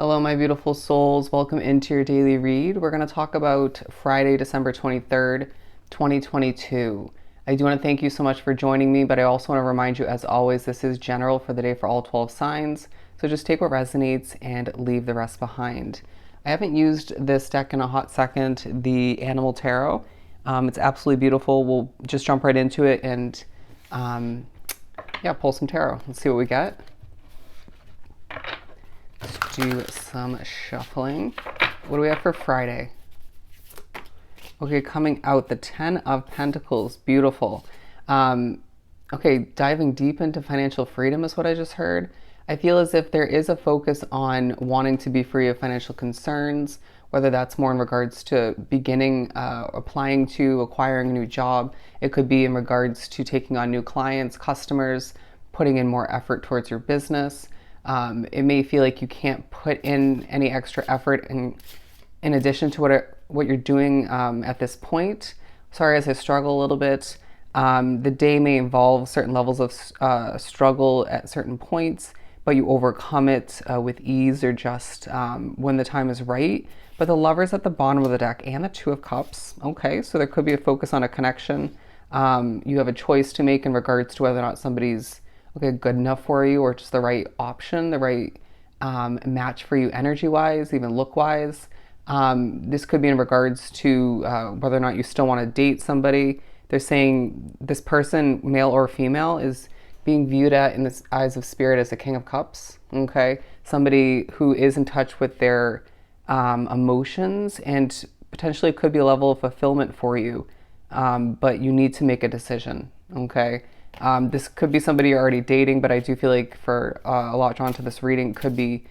Hello, my beautiful souls. Welcome into your daily read. We're going to talk about Friday, December 23rd, 2022. I do want to thank you so much for joining me, but I also want to remind you, as always, this is general for the day for all 12 signs. So just take what resonates and leave the rest behind. I haven't used this deck in a hot second, the Animal Tarot. It's absolutely beautiful. We'll just jump right into it and, pull some tarot. Let's see what we get. Let's do some shuffling. What do we have for Friday? Okay, coming out, the Ten of Pentacles. Beautiful. Okay, diving deep into financial freedom is what I just heard. I feel as if there is a focus on wanting to be free of financial concerns, whether that's more in regards to beginning, applying to, acquiring a new job. It could be in regards to taking on new clients, customers, putting in more effort towards your business. It may feel like you can't put in any extra effort in addition to what you're doing at this point. Sorry as I struggle a little bit. The day may involve certain levels of struggle at certain points, but you overcome it with ease or just when the time is right. But the Lover's at the bottom of the deck and the Two of Cups. Okay, so there could be a focus on a connection. You have a choice to make in regards to whether or not somebody's good enough for you or just the right option, the right match for you energy-wise, even look-wise. This could be in regards to whether or not you still want to date somebody. They're saying this person, male or female, is being viewed at in the eyes of spirit as a King of Cups. Okay, somebody who is in touch with their emotions and potentially could be a level of fulfillment for you, but you need to make a decision. Okay. This could be somebody you're already dating, but I do feel like for a lot drawn to this reading could be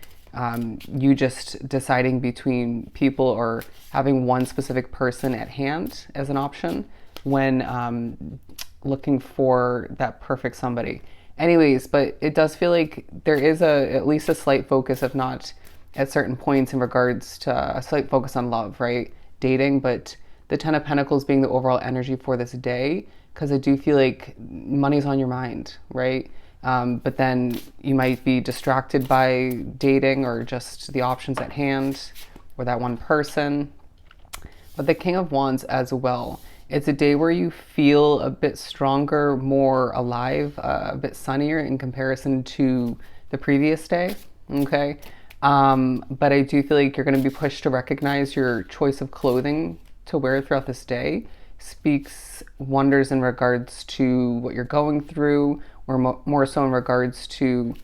you just deciding between people or having one specific person at hand as an option when looking for that perfect somebody. Anyways, but it does feel like there is at least a slight focus, if not at certain points in regards to a slight focus on love, right? Dating, but the Ten of Pentacles being the overall energy for this day, because I do feel like money's on your mind, right? But then you might be distracted by dating or just the options at hand or that one person. But the King of Wands as well. It's a day where you feel a bit stronger, more alive, a bit sunnier in comparison to the previous day, okay? But I do feel like you're going to be pushed to recognize your choice of clothing to wear throughout this day speaks wonders in regards to what you're going through, or more so in regards to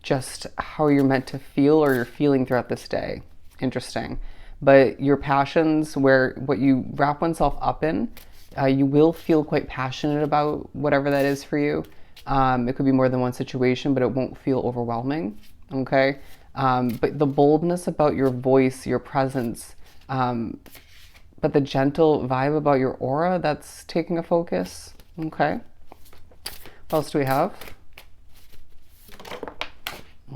just how you're meant to feel or you're feeling throughout this day. Interesting. But your passions, what you wrap oneself up in, you will feel quite passionate about whatever that is for you. It could be more than one situation, but it won't feel overwhelming. Okay. But the boldness about your voice, your presence, but the gentle vibe about your aura, that's taking a focus. Okay. What else do we have?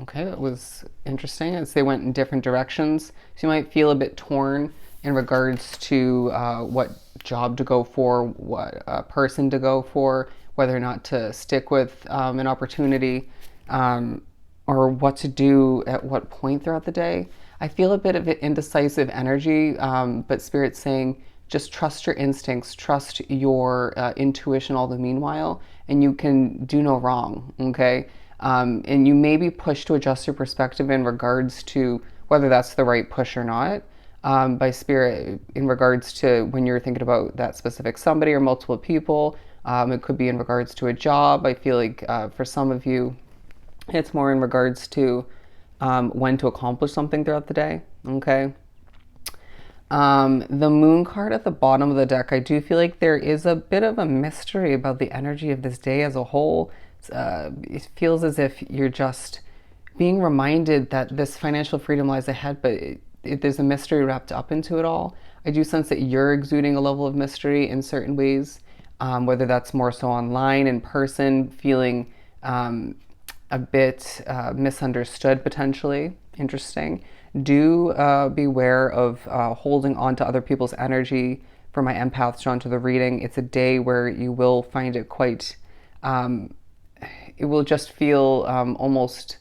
Okay, that was interesting as they went in different directions. So you might feel a bit torn in regards to what job to go for, what person to go for, whether or not to stick with an opportunity, or what to do at what point throughout the day. I feel a bit of an indecisive energy, but Spirit's saying just trust your instincts, trust your intuition all the meanwhile, and you can do no wrong, okay? And you may be pushed to adjust your perspective in regards to whether that's the right push or not, by Spirit in regards to when you're thinking about that specific somebody or multiple people. It could be in regards to a job. I feel like for some of you, it's more in regards to when to accomplish something throughout the day, okay? The Moon card at the bottom of the deck, I do feel like there is a bit of a mystery about the energy of this day as a whole. It feels as if you're just being reminded that this financial freedom lies ahead, but there's a mystery wrapped up into it all. I do sense that you're exuding a level of mystery in certain ways, whether that's more so online, in person, feeling a bit misunderstood potentially. Interesting. Do beware of holding on to other people's energy. For my empaths drawn to the reading, it's a day where you will find it quite, it will just feel almost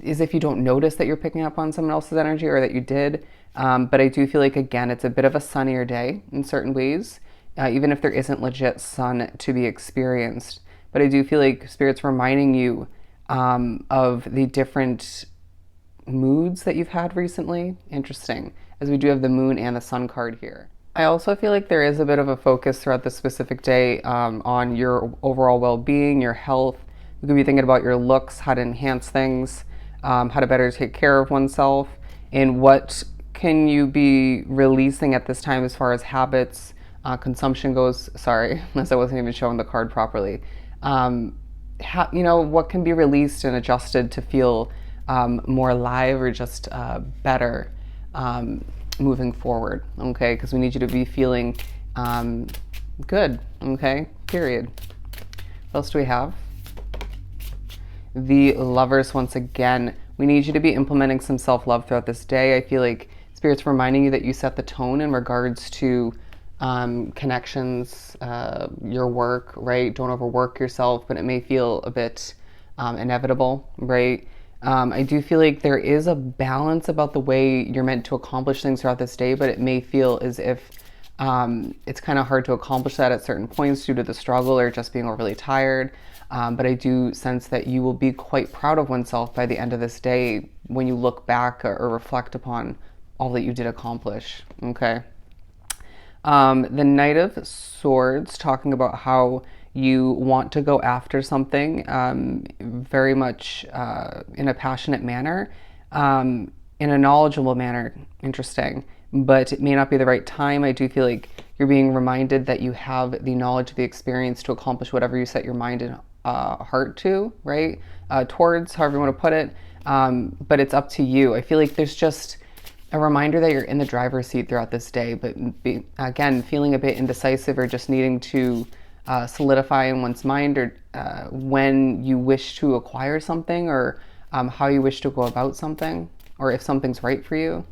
is if you don't notice that you're picking up on someone else's energy or that you did. But I do feel like, again, it's a bit of a sunnier day in certain ways, even if there isn't legit sun to be experienced. But I do feel like Spirit's reminding you of the different moods that you've had recently. Interesting, as we do have the moon and the sun card here. I also feel like there is a bit of a focus throughout this specific day on your overall well-being, your health. You could be thinking about your looks, how to enhance things, how to better take care of oneself, and what can you be releasing at this time as far as habits, consumption goes. Sorry, unless I wasn't even showing the card properly. What can be released and adjusted to feel more alive or just better moving forward, okay? Because we need you to be feeling good, okay? Period. What else do we have? The Lovers once again. We need you to be implementing some self-love throughout this day. I feel like Spirit's reminding you that you set the tone in regards to connections, your work, right? Don't overwork yourself, but it may feel a bit inevitable, right? I do feel like there is a balance about the way you're meant to accomplish things throughout this day, but it may feel as if it's kind of hard to accomplish that at certain points due to the struggle or just being overly tired. But I do sense that you will be quite proud of oneself by the end of this day when you look back or reflect upon all that you did accomplish, okay? The Knight of Swords, talking about how you want to go after something very much in a passionate manner, in a knowledgeable manner. Interesting. But it may not be the right time. I do feel like you're being reminded that you have the knowledge, the experience to accomplish whatever you set your mind and heart to, right? Towards, however you want to put it. But it's up to you. I feel like there's just a reminder that you're in the driver's seat throughout this day, but again, feeling a bit indecisive or just needing to solidify in one's mind or when you wish to acquire something or how you wish to go about something or if something's right for you.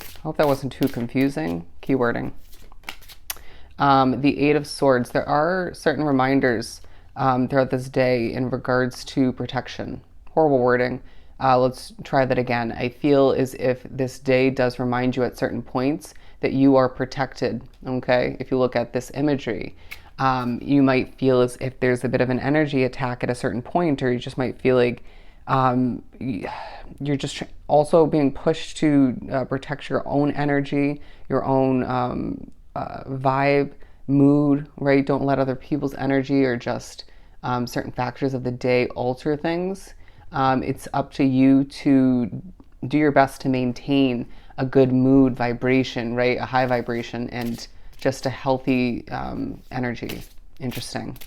I hope that wasn't too confusing. Keywording. The Eight of Swords. There are certain reminders throughout this day in regards to protection. Horrible wording. Let's try that again. I feel as if this day does remind you at certain points that you are protected, okay? If you look at this imagery, you might feel as if there's a bit of an energy attack at a certain point, or you just might feel like you're just also being pushed to protect your own energy, your own vibe, mood, right? Don't let other people's energy or just certain factors of the day alter things. It's up to you to do your best to maintain a good mood vibration, right? A high vibration and just a healthy energy. Interesting.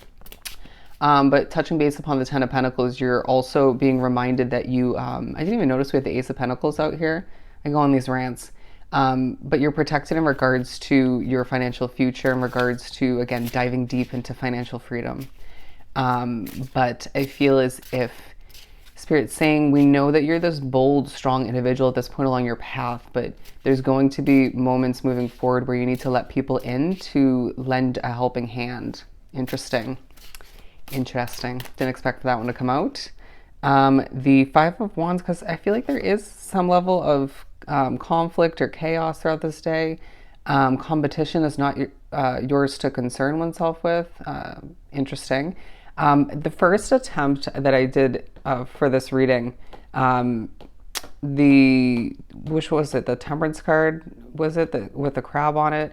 But touching base upon the Ten of Pentacles, you're also being reminded that you, I didn't even notice we had the Ace of Pentacles out here. I go on these rants. But you're protected in regards to your financial future, in regards to, again, diving deep into financial freedom. But I feel as if Spirit's saying, we know that you're this bold, strong individual at this point along your path, but there's going to be moments moving forward where you need to let people in to lend a helping hand. Interesting. Didn't expect that one to come out. The Five of Wands, because I feel like there is some level of conflict or chaos throughout this day. Competition is not yours to concern oneself with. Interesting. The first attempt that I did for this reading, which was it? The Temperance card, was it? With the crab on it?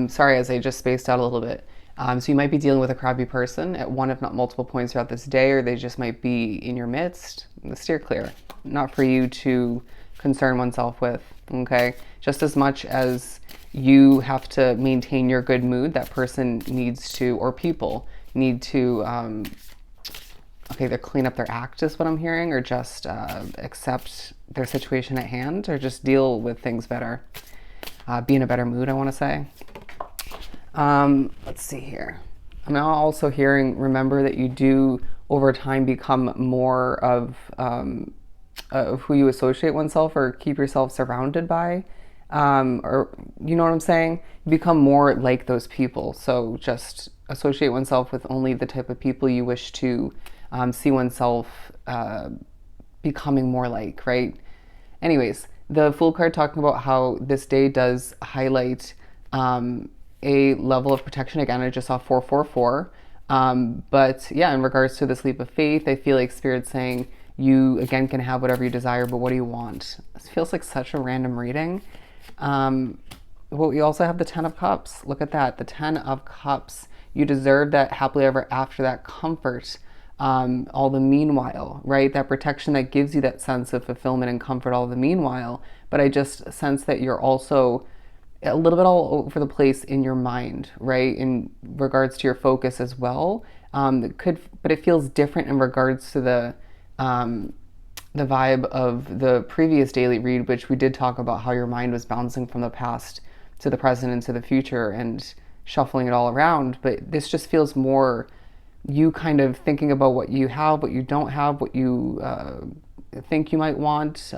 Sorry, as I just spaced out a little bit. So you might be dealing with a crabby person at one, if not multiple points throughout this day, or they just might be in your midst. Steer clear. Not for you to concern oneself with, okay? Just as much as you have to maintain your good mood, that person needs to, or people need to, either clean up their act is what I'm hearing, or just accept their situation at hand, or just deal with things better. Be in a better mood, I want to say. Let's see here. I'm now also hearing, remember that you do over time become more of who you associate oneself or keep yourself surrounded by, or you know what I'm saying? You become more like those people. So just associate oneself with only the type of people you wish to see oneself becoming more like, right? Anyways, the Fool card talking about how this day does highlight a level of protection. Again, I just saw 444. But yeah, in regards to this leap of faith, I feel like Spirit's saying you, again, can have whatever you desire, but what do you want? This feels like such a random reading. Well, we also have the Ten of Cups. Look at that. The Ten of Cups. You deserve that happily ever after, that comfort, all the meanwhile, right? That protection that gives you that sense of fulfillment and comfort all the meanwhile. But I just sense that you're also a little bit all over the place in your mind, right? In regards to your focus as well. But it feels different in regards to the vibe of the previous daily read, which we did talk about how your mind was bouncing from the past to the present and to the future and shuffling it all around. But this just feels more you kind of thinking about what you have, what you don't have, what you think you might want,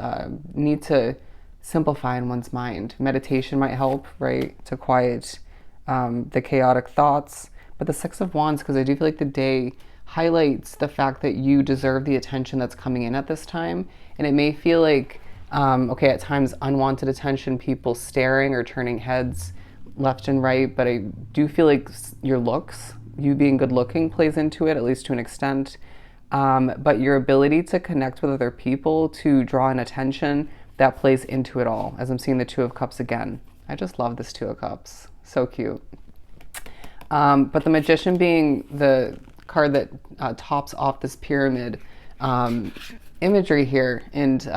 need to simplify in one's mind. Meditation might help, right, to quiet the chaotic thoughts. But the Six of Wands, because I do feel like the day highlights the fact that you deserve the attention that's coming in at this time. And it may feel like, okay, at times unwanted attention, people staring or turning heads left and right. But I do feel like your looks, you being good looking, plays into it, at least to an extent. But your ability to connect with other people, to draw in attention, that plays into it all. As I'm seeing the Two of Cups again. I just love this Two of Cups. So cute. But the Magician being the card that tops off this pyramid imagery here and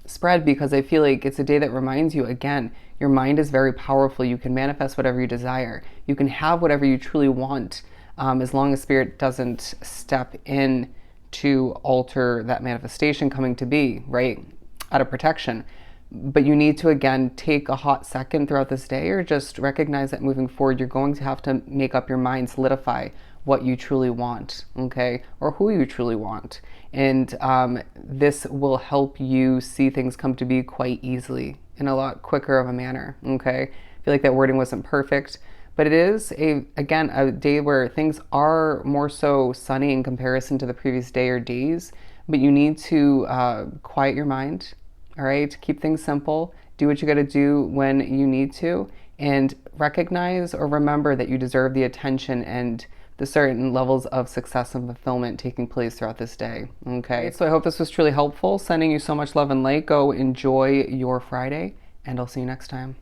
spread, because I feel like it's a day that reminds you, again, your mind is very powerful. You can manifest whatever you desire. You can have whatever you truly want, as long as Spirit doesn't step in to alter that manifestation coming to be, right, out of protection. But you need to, again, take a hot second throughout this day, or just recognize that moving forward, you're going to have to make up your mind, solidify what you truly want, okay, or who you truly want. And this will help you see things come to be quite easily in a lot quicker of a manner, okay? I feel like that wording wasn't perfect, but it is, again, a day where things are more so sunny in comparison to the previous day or days, but you need to quiet your mind, all right? Keep things simple. Do what you got to do when you need to, and recognize or remember that you deserve the attention and the certain levels of success and fulfillment taking place throughout this day. Okay, so I hope this was truly helpful. Sending you so much love and light. Go enjoy your Friday, and I'll see you next time.